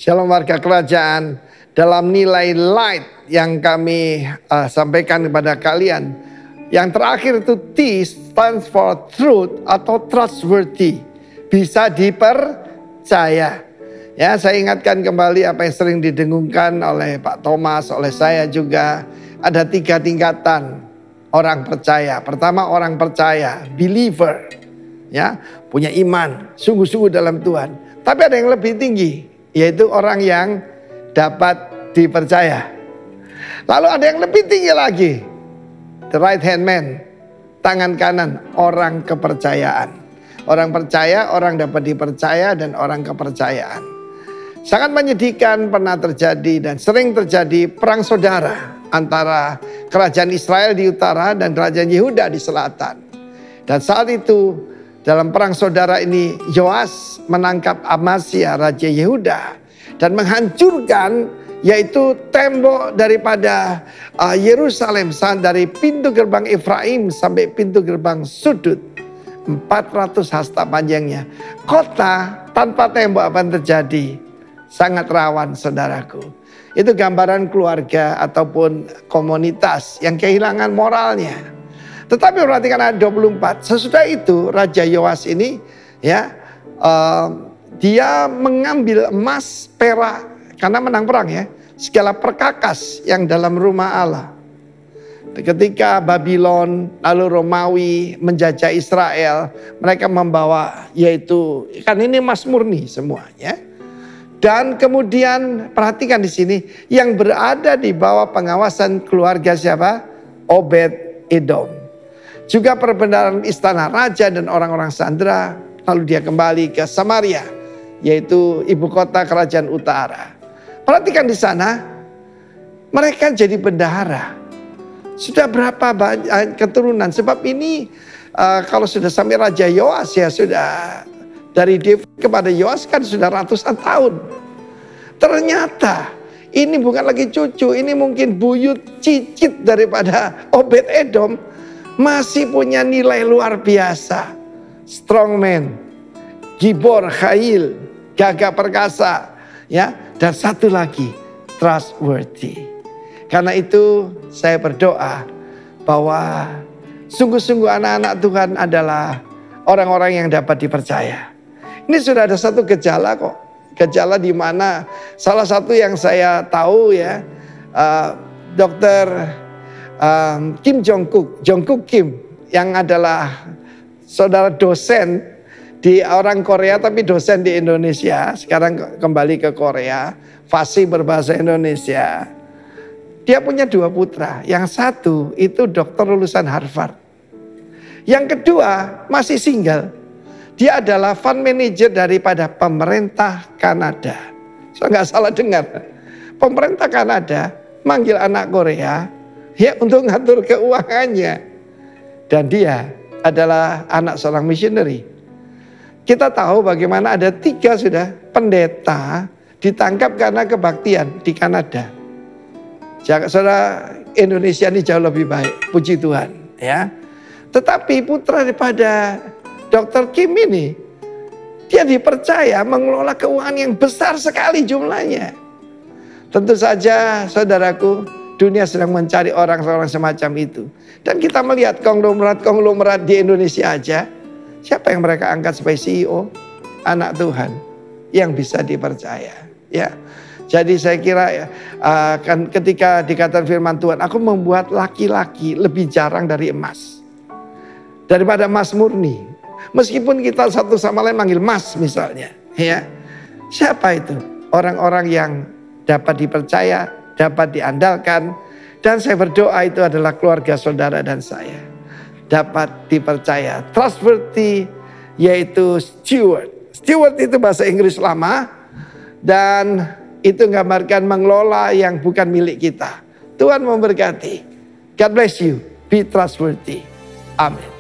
Shalom warga kerajaan. Dalam nilai light yang kami sampaikan kepada kalian, yang terakhir itu T stands for truth atau trustworthy, bisa dipercaya. Ya, saya ingatkan kembali apa yang sering didengungkan oleh Pak Thomas, oleh saya juga. Ada 3 tingkatan orang percaya. Pertama, orang percaya, believer, ya, punya iman, sungguh-sungguh dalam Tuhan. Tapi ada yang lebih tinggi, yaitu orang yang dapat dipercaya. Lalu ada yang lebih tinggi lagi, the right hand man, tangan kanan, orang kepercayaan. Orang percaya, orang dapat dipercaya, dan orang kepercayaan. Sangat menyedihkan pernah terjadi dan sering terjadi perang saudara antara kerajaan Israel di utara dan kerajaan Yehuda di selatan. Dan saat itu dalam perang saudara ini Yoas menangkap Amasya raja Yehuda dan menghancurkan yaitu tembok daripada Yerusalem, dari pintu gerbang Efraim sampai pintu gerbang sudut, 400 hasta panjangnya. Kota tanpa tembok apa yang terjadi? Sangat rawan, saudaraku. Itu gambaran keluarga ataupun komunitas yang kehilangan moralnya. Tetapi perhatikan ayat 24. Sesudah itu Raja Yoas ini dia mengambil emas, perak, karena menang perang ya, segala perkakas yang dalam rumah Allah. Ketika Babylon lalu Romawi menjajah Israel, mereka membawa yaitu kan ini emas murni semuanya. Dan kemudian perhatikan di sini yang berada di bawah pengawasan keluarga siapa? Obed Edom. Juga perbendaharaan istana raja dan orang-orang sandera. Lalu dia kembali ke Samaria, yaitu ibu kota kerajaan utara. Perhatikan di sana, mereka jadi bendahara. Sudah berapa banyak keturunan? Sebab ini kalau sudah sampai Raja Yoas ya sudah, dari David kepada Yoas kan sudah ratusan tahun. Ternyata ini bukan lagi cucu, ini mungkin buyut cicit daripada Obed Edom. Masih punya nilai luar biasa. Strongman, gibor, khail, gagah perkasa, ya, dan satu lagi trustworthy. Karena itu saya berdoa bahwa sungguh-sungguh anak-anak Tuhan adalah orang-orang yang dapat dipercaya. Ini sudah ada satu gejala kok, gejala di mana salah satu yang saya tahu ya, Dr. Kim Jongkook Kim yang adalah saudara dosen di orang Korea tapi dosen di Indonesia, sekarang kembali ke Korea, fasih berbahasa Indonesia. Dia punya 2 putra, yang satu itu dokter lulusan Harvard, yang kedua masih single. Dia adalah fund manager daripada pemerintah Kanada. Saya nggak salah dengar, pemerintah Kanada manggil anak Korea ya untuk ngatur keuangannya. Dan dia adalah anak seorang missionary. Kita tahu bagaimana ada 3 sudah pendeta ditangkap karena kebaktian di Kanada. Saudara, Indonesia ini jauh lebih baik, puji Tuhan ya. Tetapi putra daripada Dr. Kim ini, dia dipercaya mengelola keuangan yang besar sekali jumlahnya. Tentu saja saudaraku, dunia sedang mencari orang-orang semacam itu. Dan kita melihat konglomerat di Indonesia aja. Siapa yang mereka angkat sebagai CEO? Anak Tuhan yang bisa dipercaya. Ya, jadi saya kira kan ketika dikatakan firman Tuhan, aku membuat laki-laki lebih jarang dari emas. Daripada emas murni. Meskipun kita satu sama lain manggil mas misalnya. Ya, siapa itu? Orang-orang yang dapat dipercaya, dapat diandalkan. Dan saya berdoa itu adalah keluarga saudara dan saya. Dapat dipercaya. Trustworthy yaitu steward. Steward itu bahasa Inggris lama. Dan itu menggambarkan mengelola yang bukan milik kita. Tuhan memberkati. God bless you. Be trustworthy. Amin.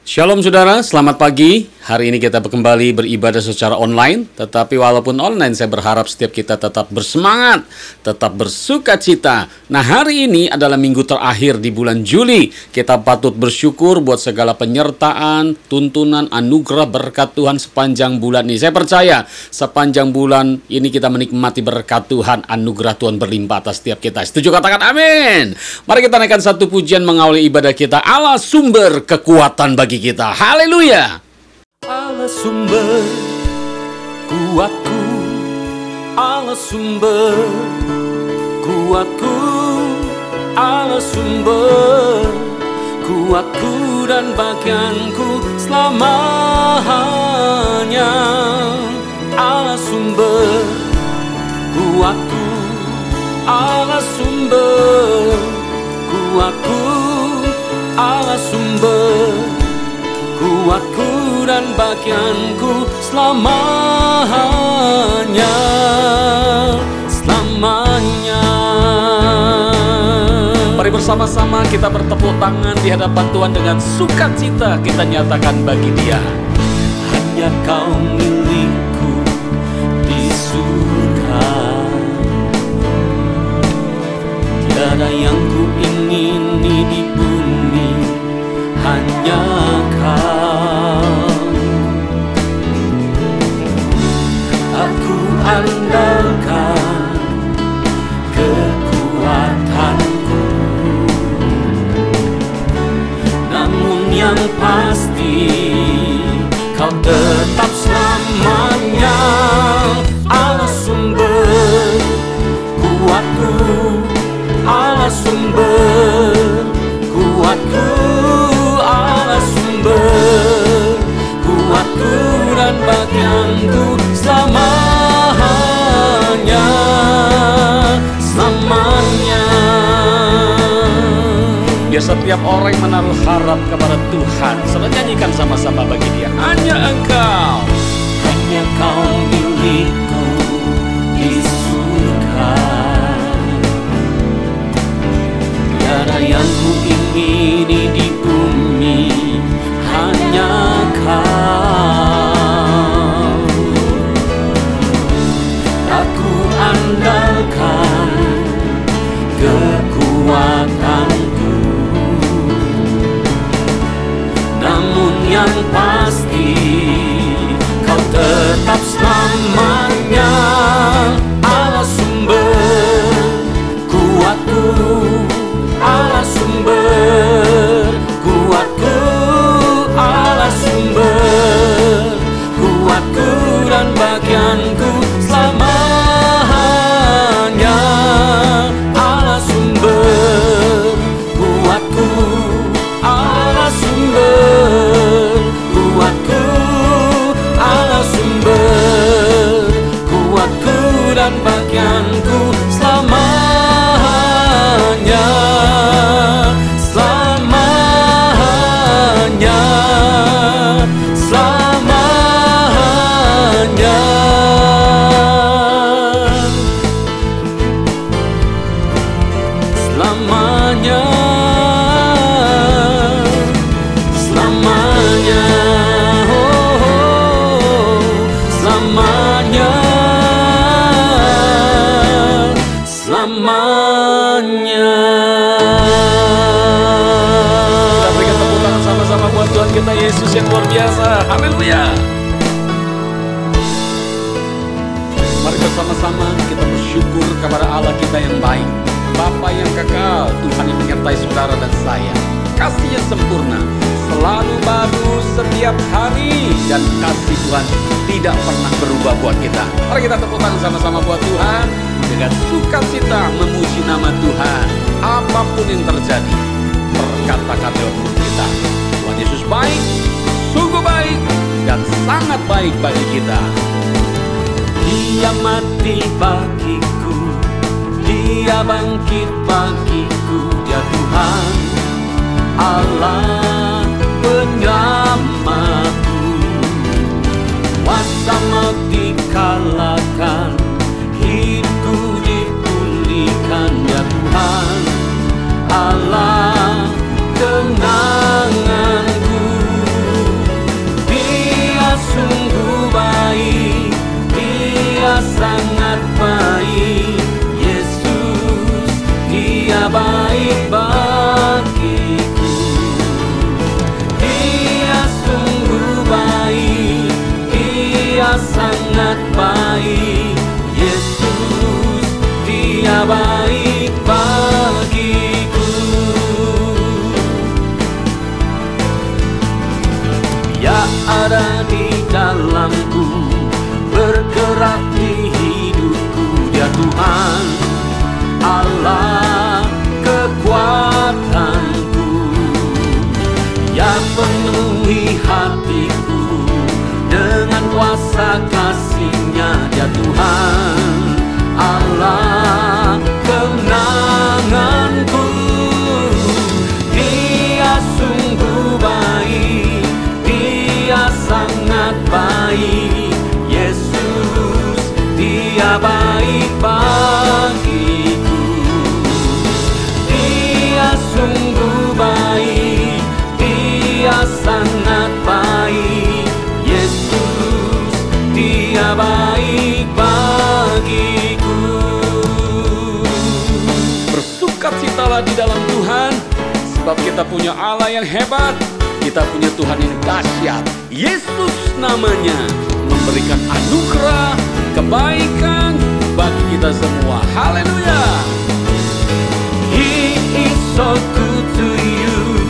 Shalom saudara, selamat pagi. Hari ini kita kembali beribadah secara online. Tetapi walaupun online, saya berharap setiap kita tetap bersemangat, tetap bersuka cita. Nah, hari ini adalah minggu terakhir di bulan Juli. Kita patut bersyukur buat segala penyertaan, tuntunan, anugerah, berkat Tuhan sepanjang bulan ini. Saya percaya sepanjang bulan ini kita menikmati berkat Tuhan, anugerah Tuhan berlimpah atas setiap kita. Setuju, katakan amin. Mari kita naikkan satu pujian mengawali ibadah kita. Allah sumber kekuatan bagi kita. Haleluya. Allah sumber kuatku, Allah sumber kuatku, Allah sumber kuatku dan bagianku selamanya. Allah sumber kuatku, Allah sumber kuatku, Allah sumber kuatku dan bagianku selamanya, selamanya. Mari bersama-sama kita bertepuk tangan di hadapan Tuhan dengan sukacita kita nyatakan bagi Dia. Hanya Kau milikku di surga, tiada yang ku ingini di bumi, hanya Kau. Aku andalkan kekuatanku, namun yang pasti Kau tetap selamanya. Allah sumber kuatku, Allah sumber kuatku, Allah sumber kuatku dan bagianku selamanya, selamanya. Biar setiap orang yang menaruh harap kepada Tuhan, saudara nyanyikan sama-sama bagi Dia. Hanya Engkau, hanya Kau milikku di surga, tiada yang ku ingini di bumi, hanya Kau. Aku andalkan kekuatanku, namun yang pasti Kau tetap selamanya. Allah sumber kuatku, Allah sumber kuatku, Allah sumber kuatku dan bagianku selamanya. Allah sumber kuatku, Allah sumber kuatku, Allah sumber kuatku dan bagianku selamanya, selamanya, selamanya. Selamanya, selamanya, oh, selamanya, selamanya. kita berikan tepuk tangan sama-sama buat Tuhan kita Yesus yang luar biasa. Haleluya. Mari bersama-sama kita bersyukur kepada Allah kita yang baik, Bapa yang kekal, Tuhan yang menyertai saudara dan saya. Kasih yang sempurna, selalu baru setiap hari, dan kasih Tuhan tidak pernah berubah buat kita. Mari kita tepuk tangan sama-sama buat Tuhan dengan sukacita memuji nama Tuhan. Apapun yang terjadi, berkata-kata lewat mulut kita, Tuhan Yesus baik, sungguh baik, dan sangat baik bagi kita. Dia mati bagiku, Dia bangkit bagiku, Dia Tuhan Allah penyelamatku. Kuasa maut dikalahkan, hidupku dipulihkan, Dia Tuhan Allah kenanganku. ada di dalamku, bergerak di hidupku. Dia Tuhan Allah kekuatanku, yang penuhi hatiku dengan kuasa kasih-Nya. Dia Tuhan Allah kemenanganku. Dia sungguh baik, Dia sangat baik. Yesus, Dia baik bagiku. Dia sungguh baik, Dia sangat baik. Yesus, Dia baik bagiku. Bersukacitalah di dalam Tuhan, sebab kita punya Allah yang hebat. Kita punya Tuhan yang dahsyat. Yesus namanya, memberikan anugerah, kebaikan bagi kita semua. Haleluya. He is so good to you.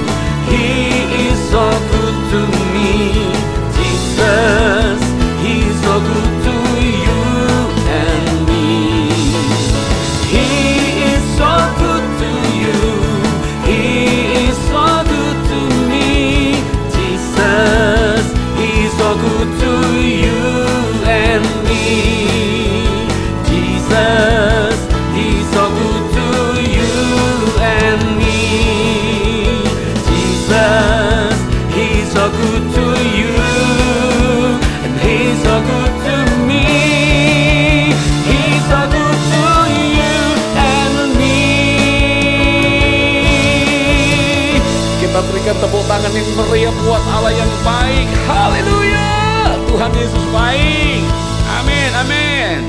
He is so good to me. Jesus, He is so good to you and me. He is so good to you. He is so good to me. Jesus, He is so good to you and me. Jesus, He's so good to you and me. Jesus, He's so good to you and He's so good to me. He's so good to you and me. Kita berikan tepuk tangan yang meriah buat Allah yang baik. Haleluya. Tuhan Yesus baik. Amin, amin.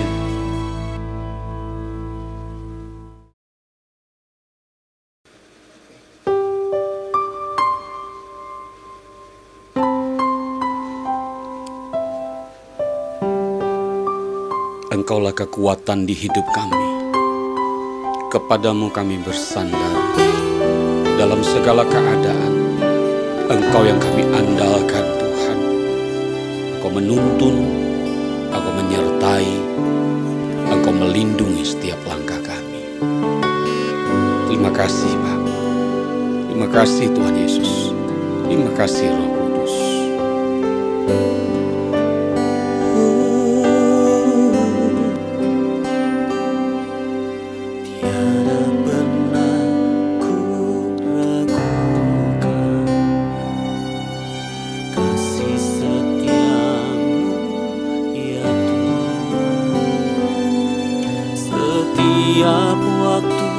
Engkaulah kekuatan di hidup kami. Kepadamu kami bersandar dalam segala keadaan. Engkau yang kami andalkan, Tuhan. Engkau menuntun, Engkau menyertai, Engkau melindungi setiap langkah kami. Terima kasih, Bapa. Terima kasih, Tuhan Yesus. Terima kasih, Roh Kudus. Setiap waktu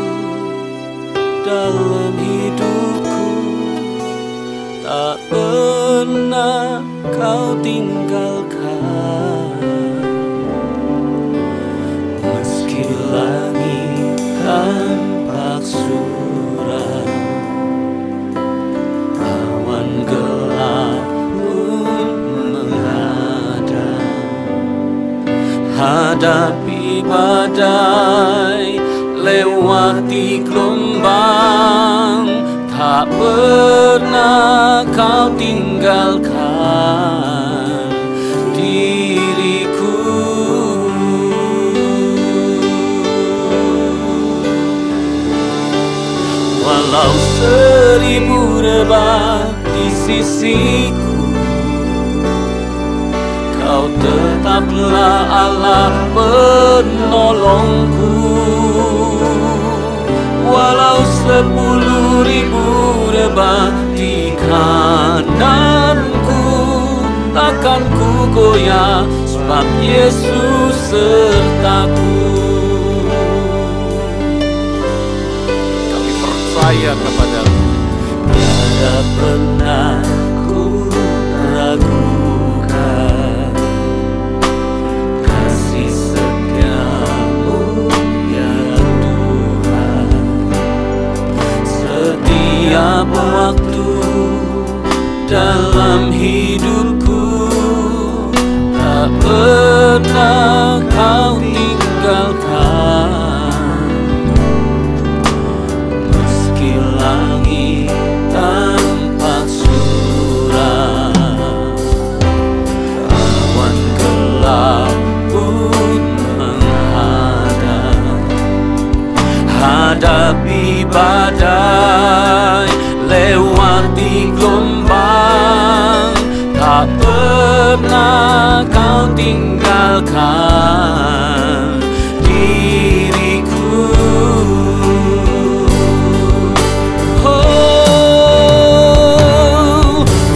dalam hidupku, tak pernah Kau tinggalkan. Meski langit tampak suram, awan gelap pun menghadang. Hadapi badai, lewati gelombang, tak pernah Kau tinggalkan diriku. Walau 1000 rebah di sisiku, Kau tetaplah Allah penolongku. Walau 10.000 rebah di kananku, takkan ku goyah, sebab Yesus sertaku. Kami percaya kepada-Mu. Tiada pernah ku ragukan kasih setia-Mu, ya Tuhan. Setiap waktu dalam hidupku, tak pernah Kau tinggalkan. Meski langit tampak suram, pernah kau tinggalkan diriku. Oh,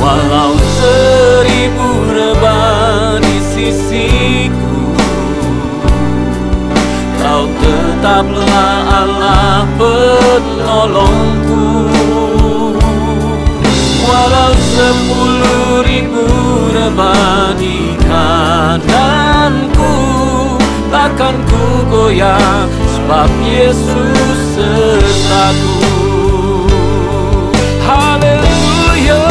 walau 1000 rebah di sisiku, kau tetaplah Allah penolongku. Walau 10.000 rebah di kananku, takkan ku goyah, sebab Yesus sertaku. Haleluya.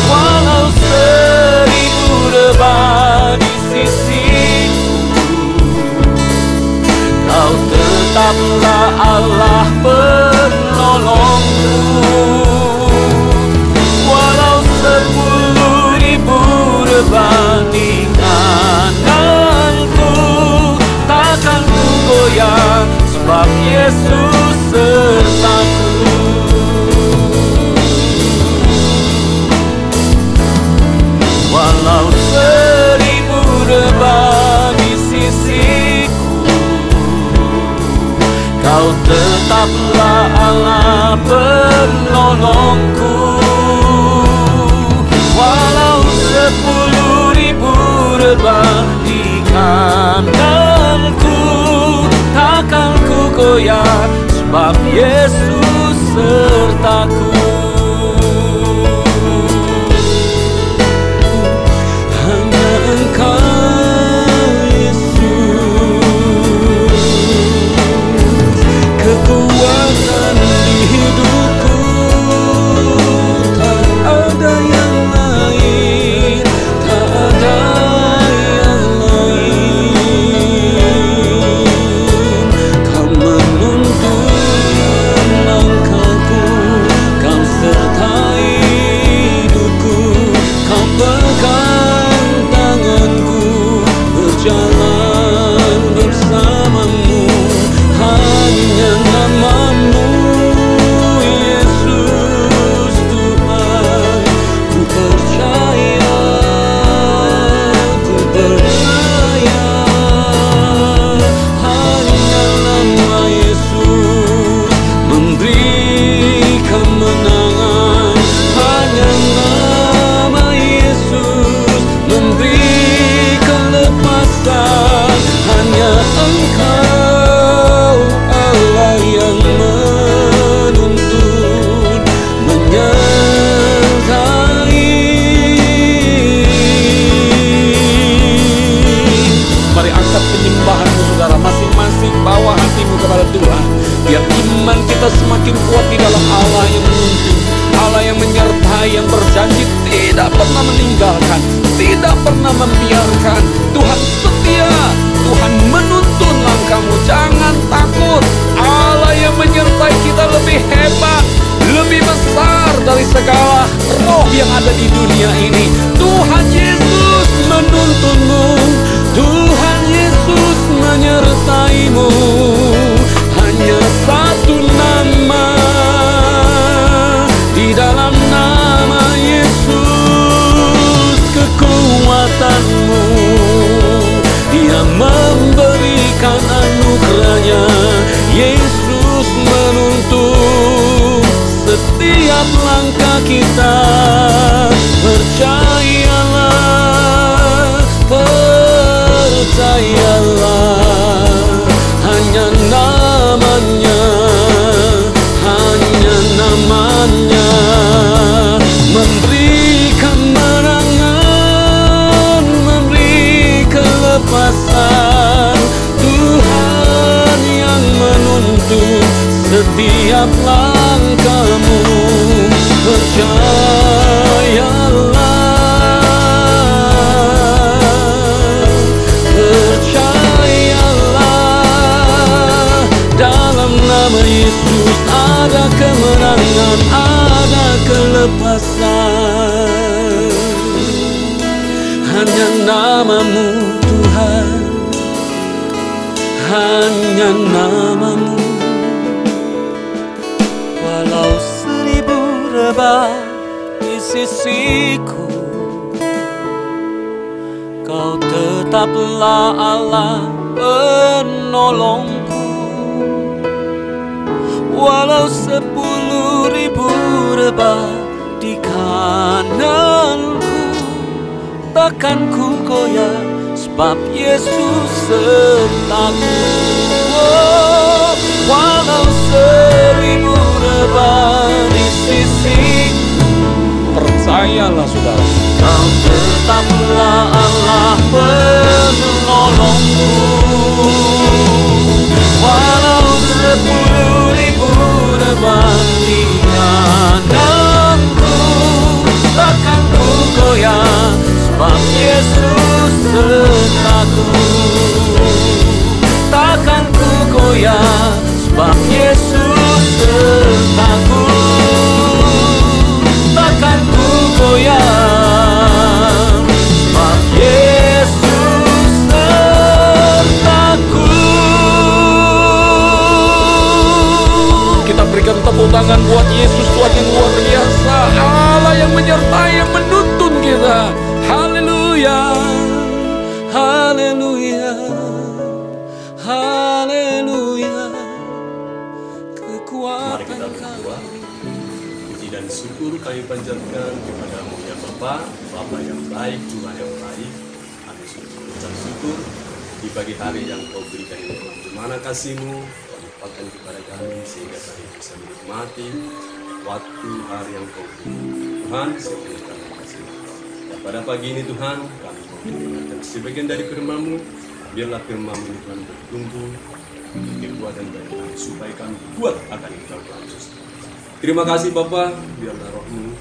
Walau 1000 rebah di sisiku, kau tetaplah Allah penolongku. Walau 10.000 rebah di kananku, takkan ku goyah, sebab Yesus sertaku. Walau 1000 rebah di sisiku, kau tetaplah Allah penolongku. Walau 10.000 rebah di kananku, takkan ku goyah, sebab Yesus sertaku. Hanya Engkau Yesus, kekuatan di hidupku, tak ada yang lain, tak ada yang lain. Kau menuntun langkahku, kau sertai hidupku, kau pegang tanganku, berjalan bersamamu. Hanya namamu Yesus Tuhan, ku percaya, ku percaya. Hanya nama Yesus memberi kemenangan. Hanya nama Yesus memberi kelepasan. Hanya Engkau Allah yang menuntun, menyertai. Mari angkat penyembahanmu saudara, masing-masing bawa hatimu kepada Tuhan. Biar iman kita semakin kuat di dalam Allah yang menuntun, Allah yang menyertai, yang berjanji tidak pernah meninggalkan, tidak pernah membiarkan. Tuhan setia, Tuhan menuntun langkahmu, jangan takut. Allah yang menyertai kita lebih hebat, lebih besar dari segala roh yang ada di dunia ini. Tuhan Yesus menuntunmu, Tuhan Yesus menyertaimu. Hanya satu nama, di dalam nama Yesus kekuatanmu. Dia memberikan anugerahnya. Yesus menuntun setiap langkah kita. Percayalah, percayalah. Hanya namanya, hanya namanya memberi kemenangan, memberi kelepasan. Tuhan yang menuntun setiap langkahmu. Percayalah, percayalah. Dalam nama Yesus ada kemenangan, ada kelepasan. Hanya namamu Tuhan, hanya namamu. Walau 1000 rebah di sisiku, tetaplah Allah penolongku. Walau 10.000 rebah di kananku, takkan ku goyah sebab Yesus sertaku. Oh, walau 1000 rebah di sisiku, Percayalah saudara, Kau tetaplah Allah penolongku. Walau 10.000 rebah di kananku, takkan ku goyah sebab Yesus sertaku. Takkan ku goyah sebab Yesus sertaku. Takkan ku goyah sebab Yesus sertaku. kita berikan tepuk tangan buat Yesus, Tuhan yang luar biasa, Allah yang menyertai, yang menuntun kita. Haleluya, haleluya, haleluya. Mari kita Kekuatan berdoa. Puji dan syukur kami panjatkan kepada-Mu ya Bapa, Bapa yang baik, Tuhan yang baik. Kami ucap syukur di pagi hari yang Kau berikan ini, Tuhan. Di mana kasih-Mu Kau limpahkan kepada kami sehingga kami bisa menikmati waktu hari yang Kau beri. Tuhan, sepenuhnya kami kasih-Mu. Dan pada pagi ini Tuhan, kami mau mendengarkan sebagian dari firman-Mu. Biarlah firman-Mu ini Tuhan bertumbuh kekuatan dari kami supaya kami kuat akan Engkau Tuhan Yesus. Terima kasih Bapa, biarlah Roh-Mu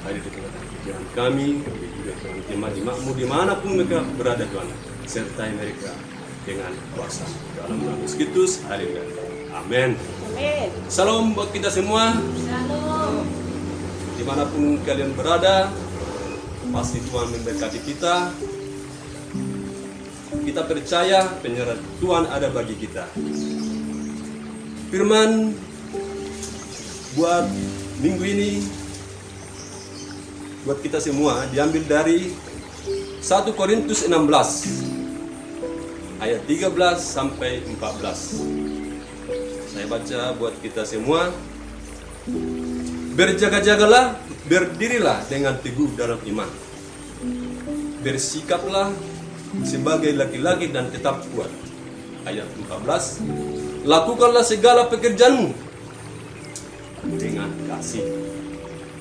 hadir di tengah pikiran kami, juga Tuhan jemaat-jemaat-Mu dimanapun mereka berada Tuhan, sertai mereka dengan kuasa dalam nama Yesus Kristus. Haleluya. Amin. Salam buat kita semua. Shalom. Dimanapun kalian berada, pasti Tuhan memberkati kita. Kita percaya penyertaan Tuhan ada bagi kita. Firman buat minggu ini buat kita semua diambil dari 1 Korintus 16 ayat 13 sampai 14. Saya baca buat kita semua. Berjaga-jagalah, berdirilah dengan teguh dalam iman. Bersikaplah sebagai laki-laki dan tetap kuat. Ayat 14. Lakukanlah segala pekerjaanmu dengan kasih.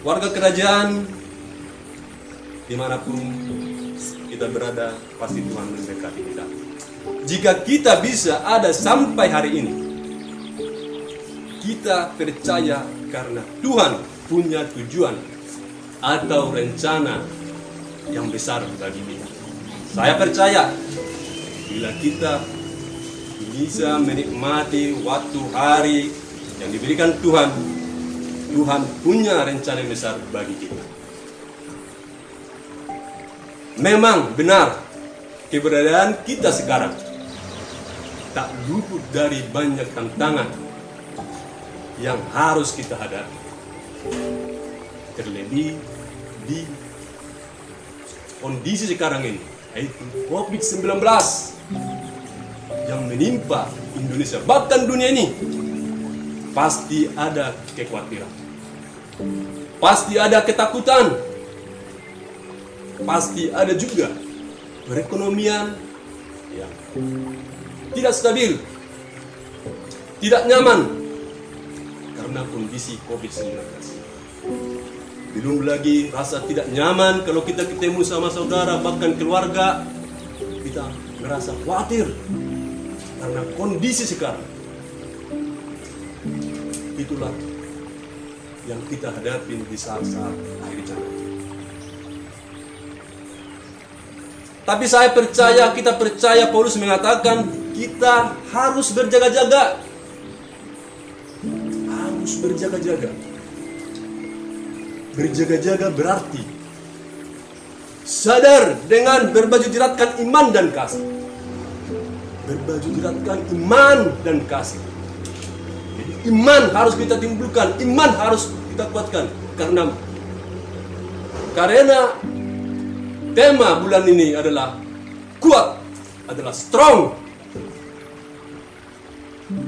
Warga kerajaan dimanapun kita berada, pasti Tuhan memberkati kita. Jika kita bisa ada sampai hari ini, kita percaya karena Tuhan punya tujuan atau rencana yang besar bagi kita. Saya percaya bila kita bisa menikmati waktu hari yang diberikan Tuhan, Tuhan punya rencana yang besar bagi kita. Memang benar keberadaan kita sekarang tak luput dari banyak tantangan yang harus kita hadapi. Terlebih di kondisi sekarang ini, yaitu COVID-19 yang menimpa Indonesia, bahkan dunia ini. Pasti ada kekhawatiran, pasti ada ketakutan, pasti ada juga perekonomian yang tidak stabil, tidak nyaman karena kondisi COVID-19. Belum lagi rasa tidak nyaman kalau kita ketemu sama saudara, bahkan keluarga, kita merasa khawatir karena kondisi sekarang. Itulah yang kita hadapi di saat-saat akhir zaman. Tapi saya percaya, kita percaya Paulus mengatakan kita harus berjaga-jaga. Harus berjaga-jaga. Berjaga-jaga berarti sadar dengan berbaju jeratkan iman dan kasih. Berbaju jeratkan iman dan kasih. Jadi iman harus kita timbulkan, iman harus kita kuatkan. Karena tema bulan ini adalah kuat adalah strong.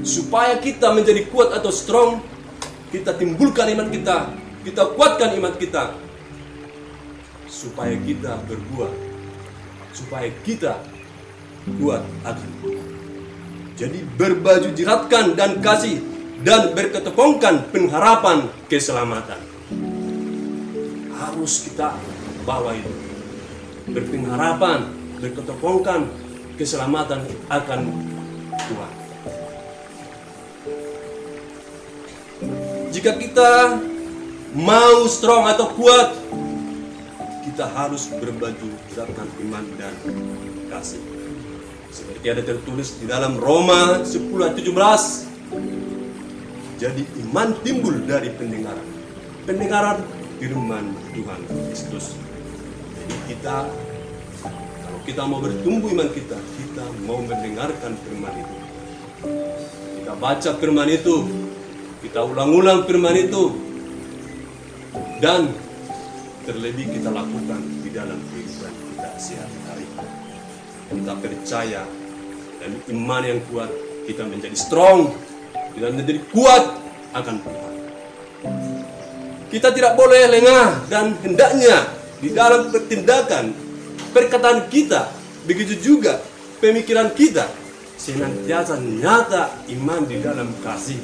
Supaya kita menjadi kuat atau strong, kita timbulkan iman kita, kita kuatkan iman kita, supaya kita berbuah, supaya kita kuat akan. Jadi berbaju jiratkan dan kasih, dan berketepongkan pengharapan keselamatan. Harus kita bawa itu. Berpengharapan, berketepongkan keselamatan akan Tuhan. Jika kita mau strong atau kuat, kita harus berbaju jiratkan iman dan kasih. Seperti ada tertulis di dalam Roma 10:17. Jadi iman timbul dari pendengaran. Pendengaran firman Tuhan Kristus. Jadi kita, kalau kita mau bertumbuh iman kita mau mendengarkan firman itu. Kita baca firman itu, kita ulang-ulang firman itu, dan terlebih kita lakukan di dalam kehidupan kita sehari-hari. Kita percaya dan iman yang kuat, kita menjadi strong, kita menjadi kuat akan Tuhan. Kita tidak boleh lengah, dan hendaknya di dalam pertindakan, perkataan kita, begitu juga pemikiran kita, senantiasa nyata iman di dalam kasih.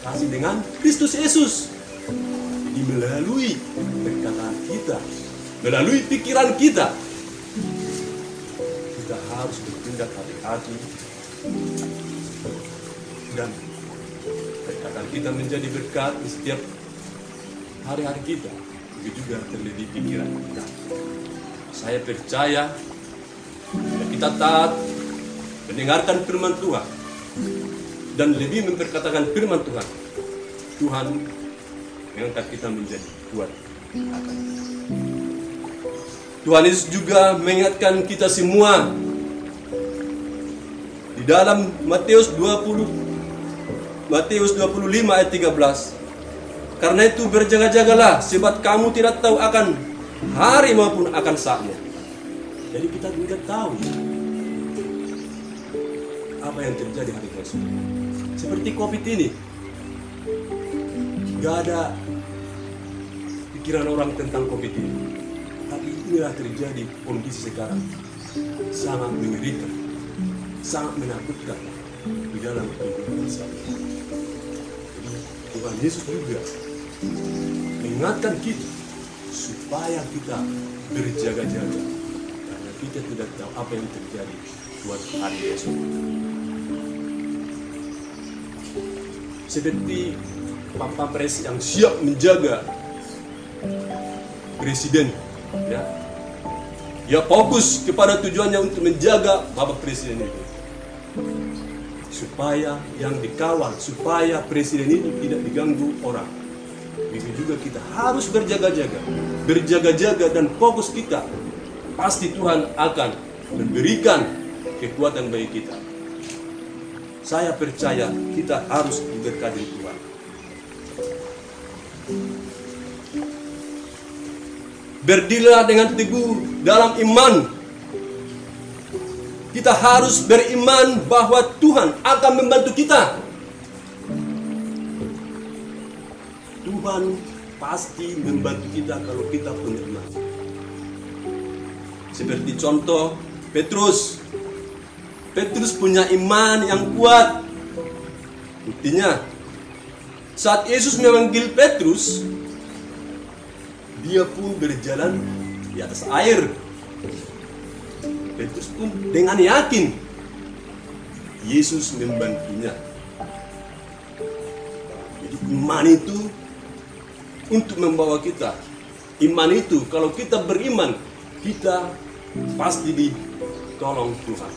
Kasih dengan Kristus Yesus. Jadi melalui perkataan kita, melalui pikiran kita, kita harus bertindak hati-hati, dan perkataan kita menjadi berkat di setiap hari-hari kita. Begitu juga terlebih pikiran kita. Saya percaya bila kita taat mendengarkan firman Tuhan dan lebih memperkatakan firman Tuhan, Tuhan mengangkat kita menjadi kuat. Tuhan Yesus juga mengingatkan kita semua di dalam Matius 25 ayat 13. Karena itu berjaga-jagalah, sebab kamu tidak tahu akan hari maupun akan saatnya. Jadi kita tidak tahu apa yang terjadi hari esok. Seperti COVID ini, gak ada pikiran orang tentang COVID ini. Tapi inilah terjadi kondisi sekarang. Sangat mengerikan, sangat menakutkan di dalam kehidupan saat ini. Tuhan Yesus juga mengingatkan kita supaya kita berjaga-jaga, karena kita tidak tahu apa yang terjadi buat hari esok. Seperti Papa Pres yang siap menjaga presiden, ya, dia fokus kepada tujuannya untuk menjaga Bapak Presiden itu, supaya yang dikawal, supaya presiden itu tidak diganggu orang. Begitu juga kita harus berjaga-jaga dan fokus kita. Pasti Tuhan akan memberikan kekuatan bagi kita. Saya percaya kita harus diberkati Tuhan. Berdirilah dengan teguh dalam iman. Kita harus beriman bahwa Tuhan akan membantu kita. Tuhan pasti membantu kita kalau kita beriman. Seperti contoh Petrus. Petrus punya iman yang kuat. Buktinya, saat Yesus memanggil Petrus, dia pun berjalan di atas air. Petrus pun dengan yakin Yesus membantunya. Jadi iman itu untuk membawa kita. Iman itu kalau kita beriman, kita pasti ditolong Tuhan.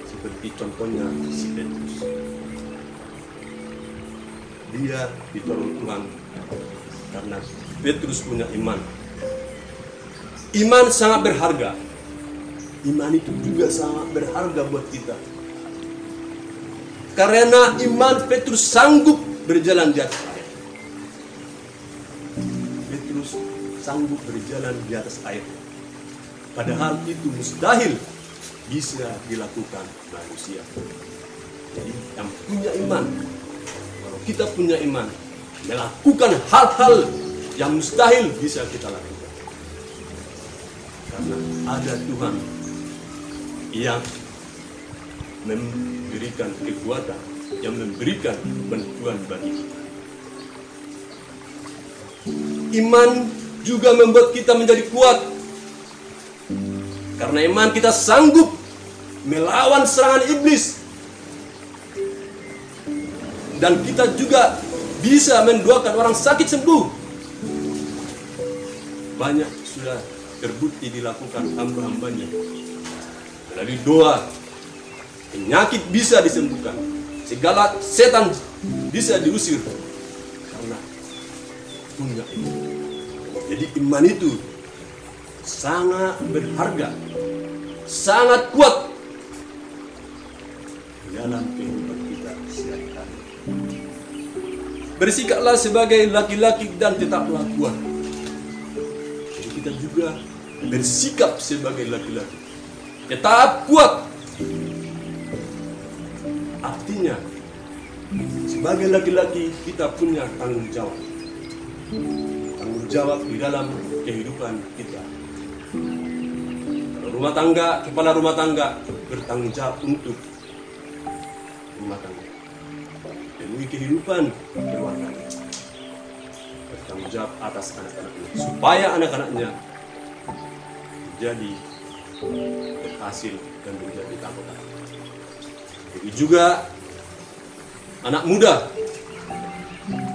Seperti contohnya si Petrus. Dia ditolong Tuhan karena Petrus punya iman. Iman sangat berharga. Iman itu juga sangat berharga buat kita. Karena iman Petrus sanggup berjalan di atas air. Petrus sanggup berjalan di atas air. Padahal itu mustahil bisa dilakukan manusia. Jadi yang punya iman, kalau kita punya iman, melakukan hal-hal yang mustahil bisa kita lakukan. Karena ada Tuhan yang memberikan kekuatan, yang memberikan bantuan bagi kita. Iman juga membuat kita menjadi kuat. Karena iman kita sanggup melawan serangan iblis. Dan kita juga bisa mendoakan orang sakit sembuh. Banyak sudah terbukti dilakukan hamba-hambanya. Melalui doa, penyakit bisa disembuhkan. Segala setan bisa diusir. Karena punya iman. Jadi iman itu sangat berharga, sangat kuat dalam kehidupan kita sehari-hari. Bersikaplah sebagai laki-laki dan tetaplah kuat. Jadi kita juga bersikap sebagai laki-laki, tetap kuat. Artinya sebagai laki-laki kita punya tanggung jawab. Tanggung jawab di dalam kehidupan kita. Rumah tangga, kepala rumah tangga bertanggung jawab untuk rumah tangga demi kehidupan keluarga. Bertanggung jawab atas anak-anaknya supaya anak-anaknya menjadi berhasil dan menjadi anggota. Jadi juga anak muda,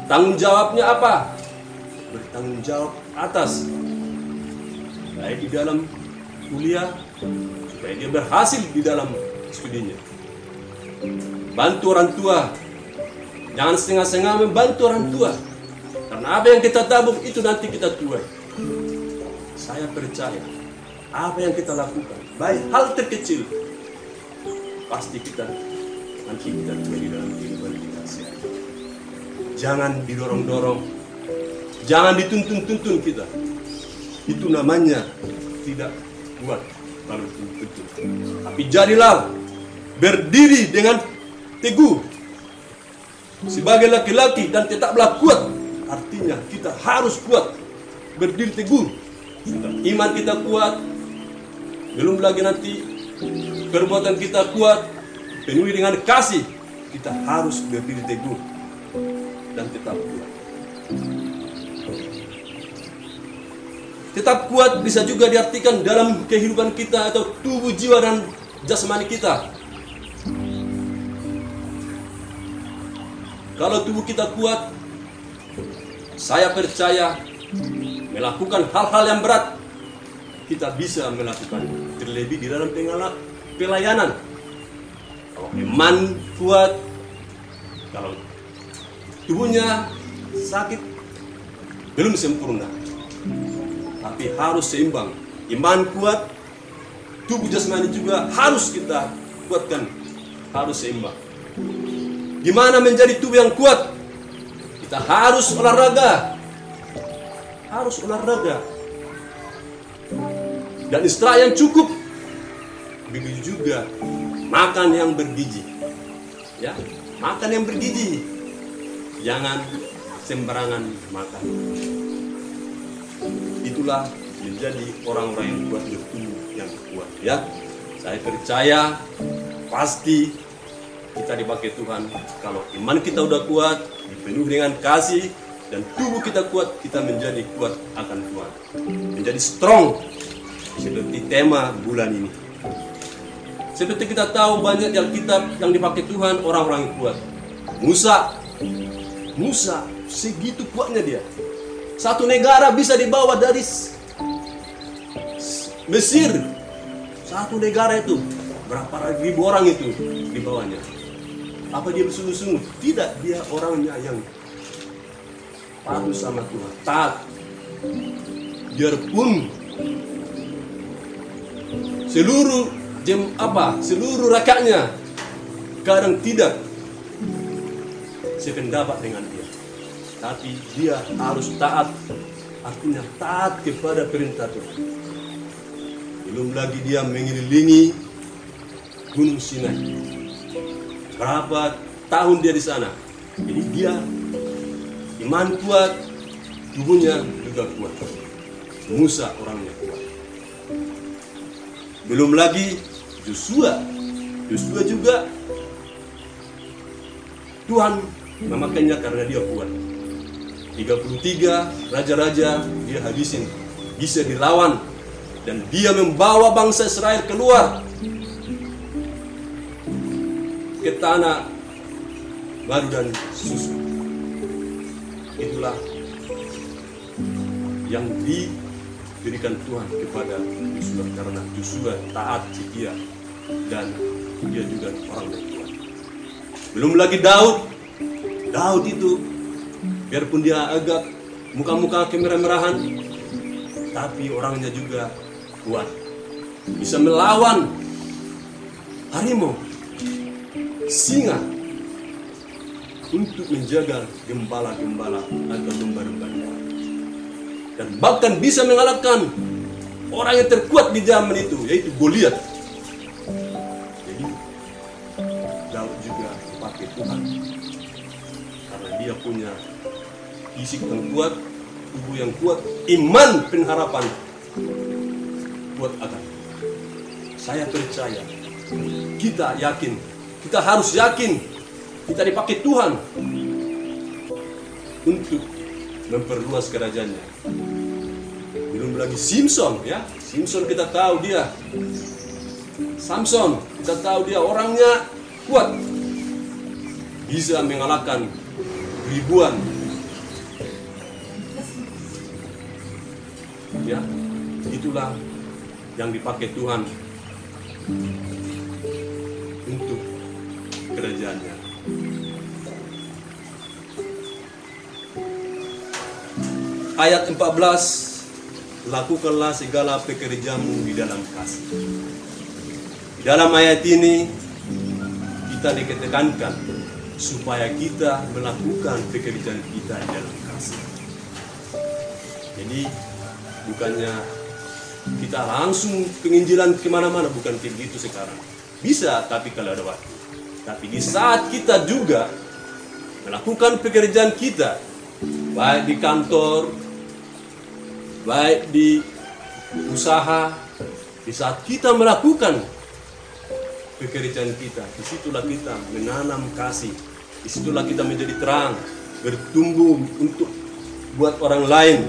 tanggung jawabnya apa? Bertanggung jawab atas baik di dalam kuliah supaya dia berhasil di dalam studinya. Bantu orang tua, jangan setengah-setengah membantu orang tua, karena apa yang kita tabung itu nanti kita tuai. Saya percaya apa yang kita lakukan, baik hal terkecil, pasti nanti kita tuai di dalam kehidupan kita sehari-hari. Jangan didorong-dorong, jangan dituntun-tuntun kita. Itu namanya tidak kuat kalau dituntun. Tapi jadilah berdiri dengan teguh sebagai laki-laki dan tetaplah kuat. Artinya kita harus kuat, berdiri teguh. Iman kita kuat, belum lagi nanti perbuatan kita kuat, penuhi dengan kasih. Kita harus berdiri teguh dan tetap kuat. Tetap kuat bisa juga diartikan dalam kehidupan kita atau tubuh, jiwa, dan jasmani kita. Kalau tubuh kita kuat, saya percaya melakukan hal-hal yang berat kita bisa melakukan, terlebih di dalam pelayanan. Kalau iman kuat, kalau tubuhnya sakit, belum sempurna. Tapi harus seimbang. Iman kuat, tubuh jasmani juga harus kita kuatkan, harus seimbang. Gimana menjadi tubuh yang kuat? Kita harus olahraga. Harus olahraga. Dan istirahat yang cukup. Begitu juga makan yang bergizi. Ya, makan yang bergizi. Jangan sembarangan makan. Itulah menjadi orang-orang yang kuat, bertumbuh yang kuat. Ya, saya percaya pasti kita dipakai Tuhan. Kalau iman kita udah kuat, dipenuhi dengan kasih, dan tubuh kita kuat, kita menjadi kuat akan Tuhan, menjadi strong seperti tema bulan ini. Seperti kita tahu banyak yang kitab yang dipakai Tuhan orang-orang yang kuat. Musa segitu kuatnya dia. Satu negara bisa dibawa dari Mesir. Satu negara itu berapa ribu orang itu dibawanya. Apa dia bersungguh-sungguh? Tidak, dia orangnya yang patuh sama Tuhan, taat. Biarpun seluruh rakyatnya kadang tidak sependapat dengan dia, tapi dia harus taat. Artinya taat kepada perintah Tuhan. Belum lagi dia mengelilingi Gunung Sinai. Berapa tahun dia di sana. Jadi dia iman kuat, tubuhnya juga kuat. Musa orangnya kuat. Belum lagi Yosua. Yosua juga Tuhan memakainya karena dia kuat. 33 raja-raja dia habisin, bisa dilawan, dan dia membawa bangsa Israel keluar ke tanah madu dan susu. Itulah yang diberikan Tuhan kepada Yosua, karena Yosua taat setia dan dia juga orang yang kuat. Belum lagi Daud. Daud itu biarpun dia agak muka-muka kemerah-merahan, tapi orangnya juga kuat. Bisa melawan harimau, singa, untuk menjaga gembala-gembala atau domba-dombanya. Dan bahkan bisa mengalahkan orang yang terkuat di zaman itu, yaitu Goliat. Jadi Daud juga pakai Tuhan, karena dia punya fisik yang kuat, tubuh yang kuat, iman pengharapan buat akan. Saya percaya, kita yakin, kita harus yakin, kita dipakai Tuhan untuk memperluas kerajaannya. Belum lagi Simpson, ya. Simpson kita tahu dia. Samson kita tahu dia orangnya kuat, bisa mengalahkan ribuan. Ya, itulah yang dipakai Tuhan untuk kerajaannya. Ayat 14, lakukanlah segala pekerjaanmu di dalam kasih. Di dalam ayat ini kita ditekankan supaya kita melakukan pekerjaan kita di dalam kasih. Jadi bukannya kita langsung penginjilan kemana-mana, bukan begitu sekarang. Bisa, tapi kalau ada waktu. Tapi di saat kita juga melakukan pekerjaan kita, baik di kantor, baik di usaha, di saat kita melakukan pekerjaan kita, disitulah kita menanam kasih, disitulah kita menjadi terang, bertumbuh untuk buat orang lain.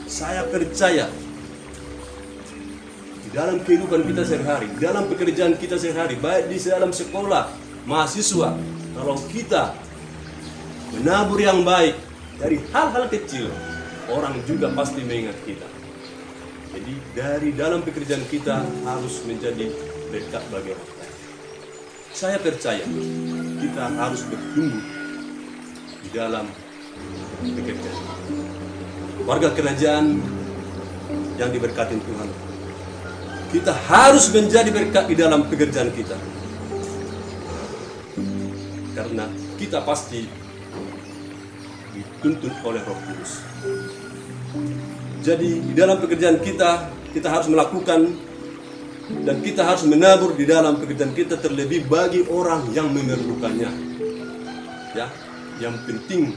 Saya percaya di dalam kehidupan kita sehari-hari, di dalam pekerjaan kita sehari-hari, baik di dalam sekolah, mahasiswa, kalau kita menabur yang baik dari hal-hal kecil, orang juga pasti mengingat kita. Jadi dari dalam pekerjaan kita harus menjadi berkat bagi orang lain. Saya percaya kita harus bertumbuh di dalam pekerjaan. Warga kerajaan yang diberkati Tuhan, kita harus menjadi berkat di dalam pekerjaan kita, karena kita pasti dituntun oleh Roh Kudus. Jadi di dalam pekerjaan kita, kita harus melakukan dan kita harus menabur di dalam pekerjaan kita, terlebih bagi orang yang memerlukannya. Ya, yang penting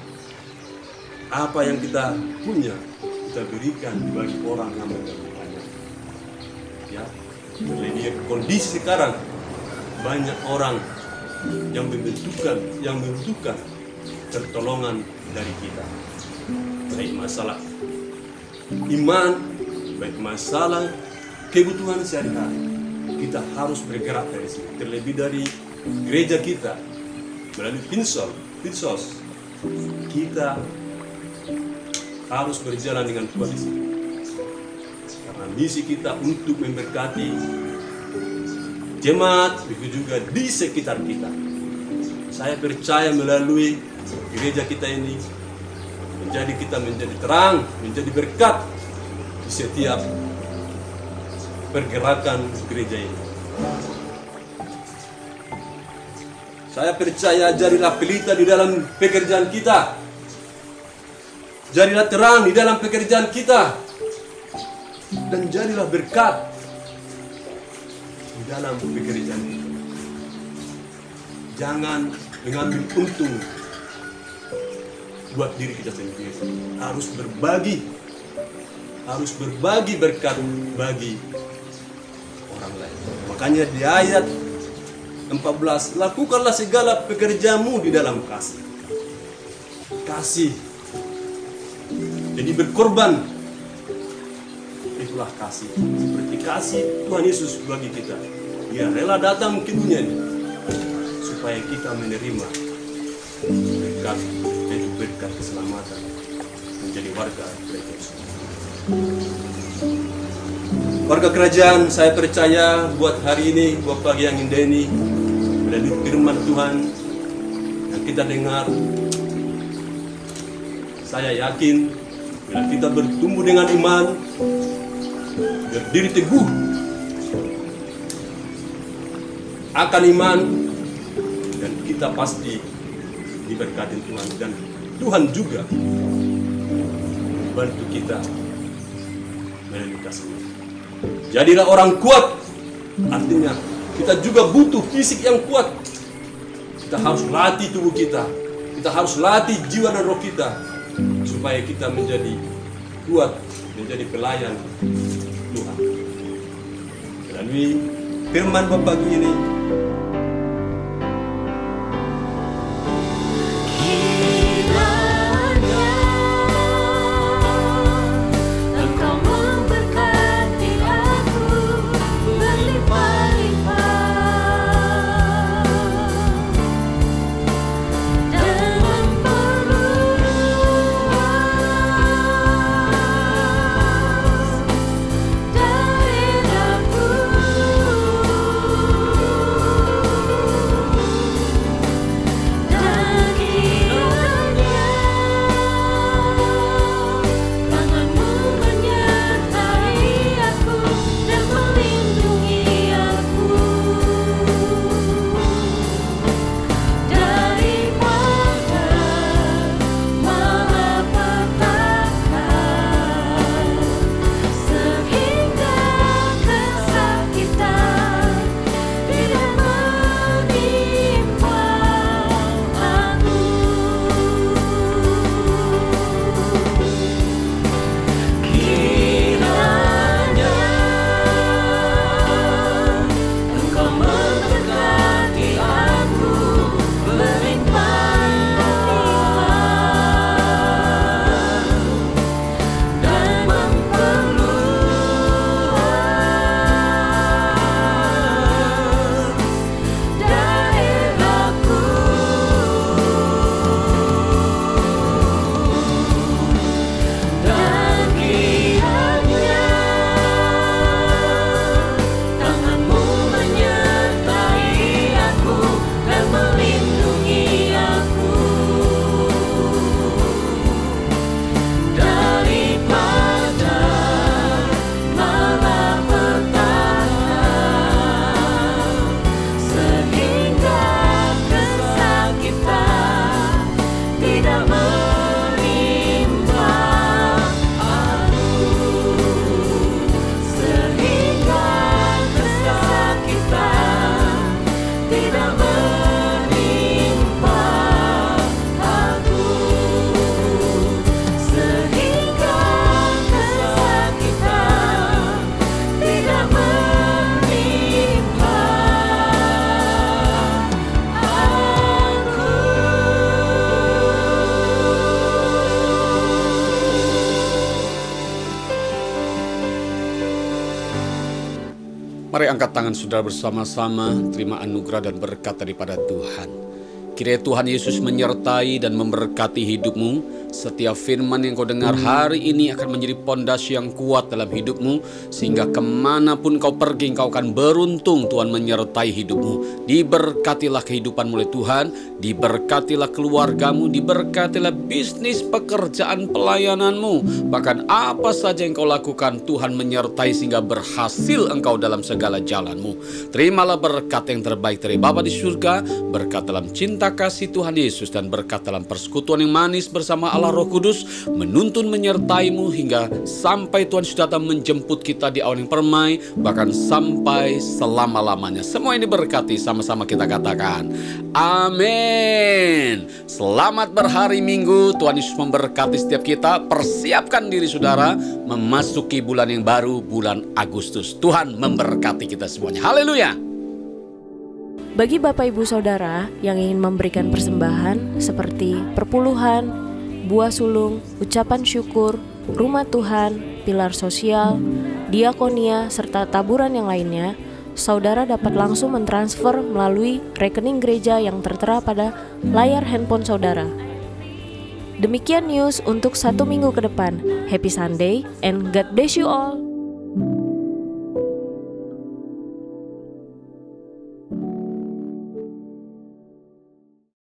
apa yang kita punya kita berikan bagi orang yang memerlukannya. Ya, terlebih kondisi sekarang banyak orang yang membutuhkan pertolongan dari kita, baik masalah iman, baik masalah kebutuhan sehari-hari. Kita harus bergerak dari sini, terlebih dari gereja kita melalui Pinsos, kita harus berjalan dengan kuat di sini, karena misi kita untuk memberkati jemaat, begitu juga di sekitar kita. Saya percaya melalui gereja kita ini kita menjadi terang, menjadi berkat di setiap pergerakan gereja ini. Saya percaya jadilah pelita di dalam pekerjaan kita, jadilah terang di dalam pekerjaan kita, dan jadilah berkat di dalam pekerjaan itu. Jangan mengambil untung buat diri kita sendiri. Harus berbagi. Harus berbagi berkat bagi orang lain. Makanya di ayat 14, lakukanlah segala pekerjaanmu di dalam kasih. Kasih. Jadi berkorban. Itulah kasih. Seperti kasih Tuhan Yesus bagi kita. Dia rela datang ke dunia ini supaya kita menerima berkat, yaitu berkat keselamatan, menjadi warga kerajaan. Warga kerajaan, saya percaya buat hari ini, buat pagi yang indah ini, melalui firman Tuhan yang kita dengar, saya yakin bila kita bertumbuh dengan iman, berdiri teguh akan iman, dan kita pasti diberkati Tuhan, dan Tuhan juga membantu kita melalui kasih. Jadilah orang kuat, artinya kita juga butuh fisik yang kuat. Kita harus latih tubuh kita, kita harus latih jiwa dan roh kita, supaya kita menjadi kuat, menjadi pelayan Tuhan. Melalui firman Bapa ini, Mari angkat tangan saudara bersama-sama, terima anugerah dan berkat daripada Tuhan. Kiranya Tuhan Yesus menyertai dan memberkati hidupmu. Setiap firman yang kau dengar hari ini akan menjadi pondasi yang kuat dalam hidupmu, sehingga kemanapun kau pergi, kau akan beruntung. Tuhan menyertai hidupmu. Diberkatilah kehidupanmu oleh Tuhan, diberkatilah keluargamu, diberkatilah bisnis, pekerjaan, pelayananmu. Bahkan apa saja yang kau lakukan, Tuhan menyertai sehingga berhasil engkau dalam segala jalanmu. Terimalah berkat yang terbaik dari Bapa di surga, berkat dalam cinta kasih Tuhan Yesus, dan berkat dalam persekutuan yang manis bersama Allah Allah Roh Kudus menuntun menyertaimu hingga sampai Tuhan Yesus datang menjemput kita di awan yang permai, bahkan sampai selama-lamanya. Semua ini berkati, sama-sama kita katakan amin. Selamat berhari Minggu, Tuhan Yesus memberkati setiap kita. Persiapkan diri saudara memasuki bulan yang baru, bulan Agustus. Tuhan memberkati kita semuanya. Haleluya. Bagi Bapak Ibu Saudara yang ingin memberikan persembahan seperti perpuluhan, buah sulung, ucapan syukur, rumah Tuhan, pilar sosial, diakonia, serta taburan yang lainnya, saudara dapat langsung mentransfer melalui rekening gereja yang tertera pada layar handphone saudara. Demikian news untuk 1 minggu ke depan. Happy Sunday and God bless you all.